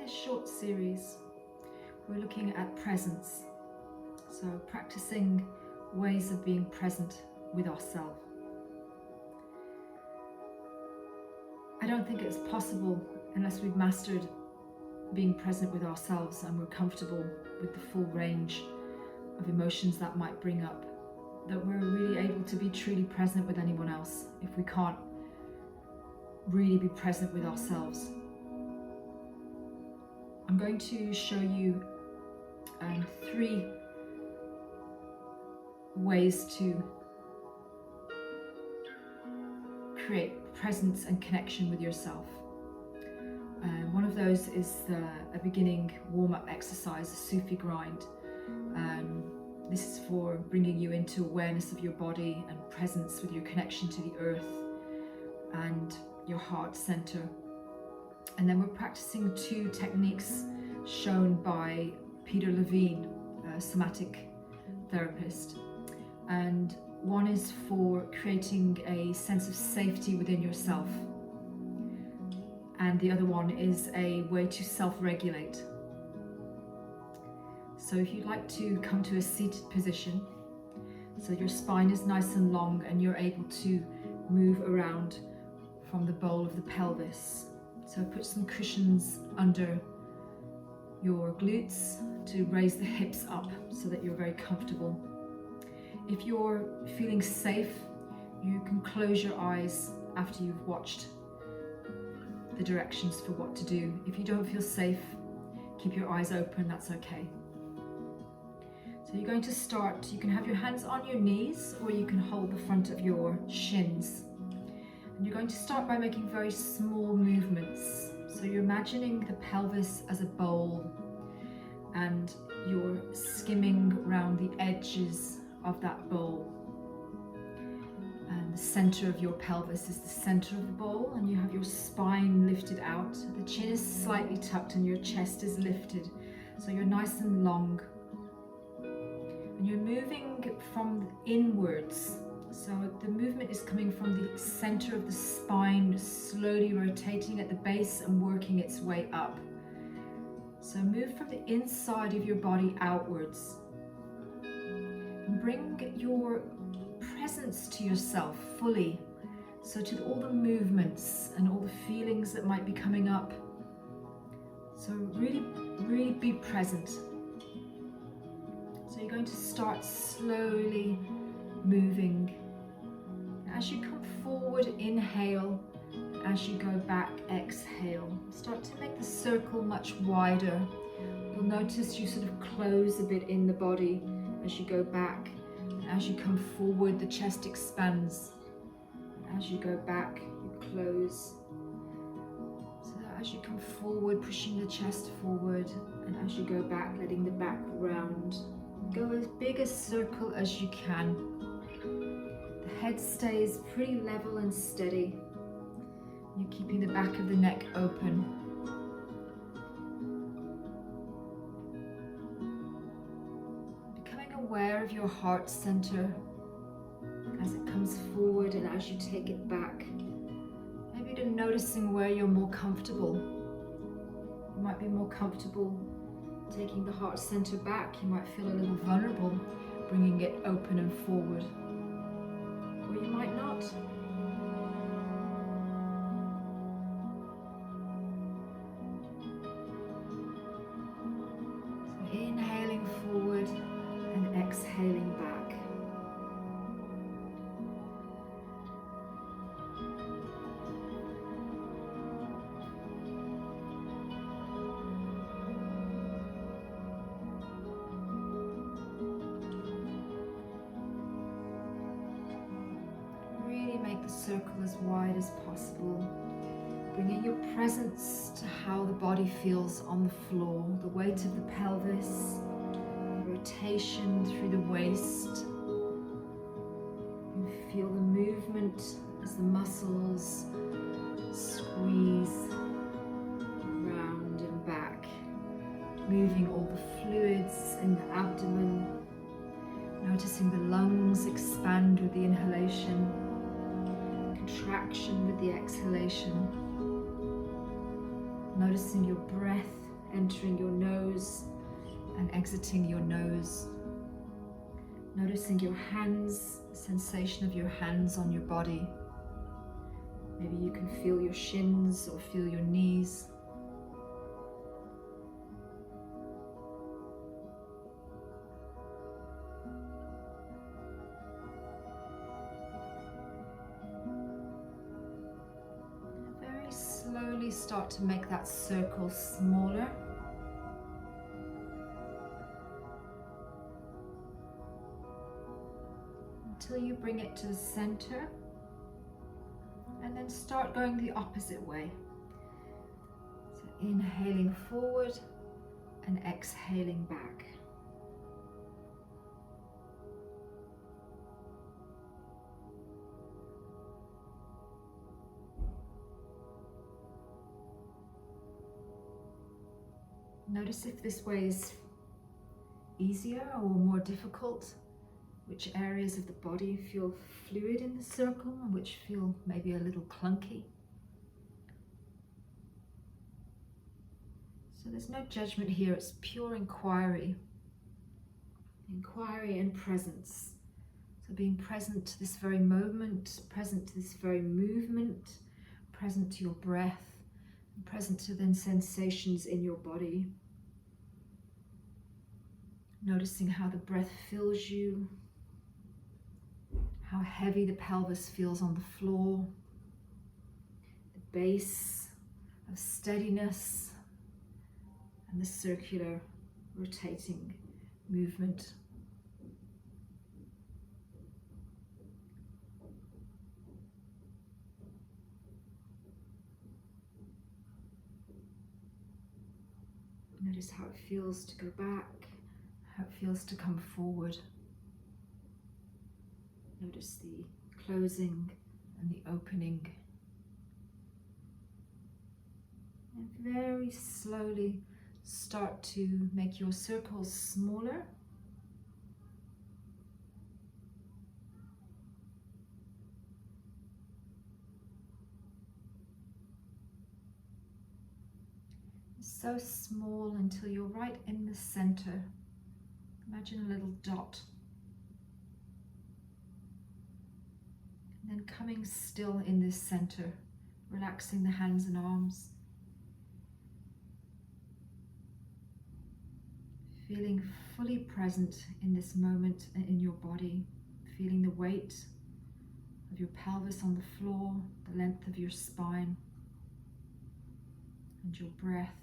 this short series, we're looking at presence. So practicing ways of being present with ourselves. I don't think it's possible unless we've mastered being present with ourselves and we're comfortable with the full range of emotions that might bring up, that we're really able to be truly present with anyone else if we can't really be present with ourselves. I'm going to show you 3 ways to create presence and connection with yourself. One of those is a beginning warm-up exercise, a Sufi Grind. This is for bringing you into awareness of your body and presence with your connection to the earth and your heart center. And then we're practicing 2 techniques shown by Peter Levine, a somatic therapist. And one is for creating a sense of safety within yourself. And the other one is a way to self-regulate. So if you'd like to come to a seated position, so your spine is nice and long and you're able to move around from the bowl of the pelvis. So put some cushions under your glutes to raise the hips up so that you're very comfortable. If you're feeling safe, you can close your eyes after you've watched the directions for what to do. If you don't feel safe, keep your eyes open, that's okay. So you're going to start, you can have your hands on your knees or you can hold the front of your shins. And you're going to start by making very small movements. So you're imagining the pelvis as a bowl and you're skimming around the edges of that bowl. And the center of your pelvis is the center of the bowl, and you have your spine lifted out. The chin is slightly tucked and your chest is lifted. So you're nice and long. And you're moving from inwards. So the movement is coming from the center of the spine, slowly rotating at the base and working its way up. So move from the inside of your body outwards. And bring your presence to yourself fully. So to all the movements and all the feelings that might be coming up. So really be present. So you're going to start slowly moving. As you come forward, inhale. As you go back, exhale. Start to make the circle much wider. You'll notice you sort of close a bit in the body as you go back. As you come forward, the chest expands. As you go back, you close. So that as you come forward, pushing the chest forward, and as you go back, letting the back round. Go as big a circle as you can. The head stays pretty level and steady. You're keeping the back of the neck open. Becoming aware of your heart center as it comes forward and as you take it back. Maybe you're noticing where you're more comfortable. You might be more comfortable taking the heart center back. You might feel a little vulnerable bringing it open and forward. Or you might not. So inhaling forward and exhaling back. Make the circle as wide as possible, bringing your presence to how the body feels on the floor, the weight of the pelvis, rotation through the waist. You feel the movement as the muscles squeeze round and back, moving all the fluids in the abdomen, noticing the lungs expand with the inhalation, contraction with the exhalation, noticing your breath entering your nose and exiting your nose. Noticing your hands, the sensation of your hands on your body. Maybe you can feel your shins or feel your knees. Very slowly start to make that circle smaller. Until you bring it to the center, and then start going the opposite way. So inhaling forward and exhaling back. Notice if this way is easier or more difficult. Which areas of the body feel fluid in the circle and which feel maybe a little clunky. So there's no judgment here, it's pure inquiry. Inquiry and presence. So being present to this very moment, present to this very movement, present to your breath, and present to then sensations in your body. Noticing how the breath fills you, how heavy the pelvis feels on the floor, the base of steadiness, and the circular rotating movement. Notice how it feels to go back, how it feels to come forward. Notice the closing and the opening. And very slowly start to make your circles smaller. So small until you're right in the center. Imagine a little dot. Then coming still in this center, relaxing the hands and arms. Feeling fully present in this moment and in your body. Feeling the weight of your pelvis on the floor, the length of your spine, and your breath.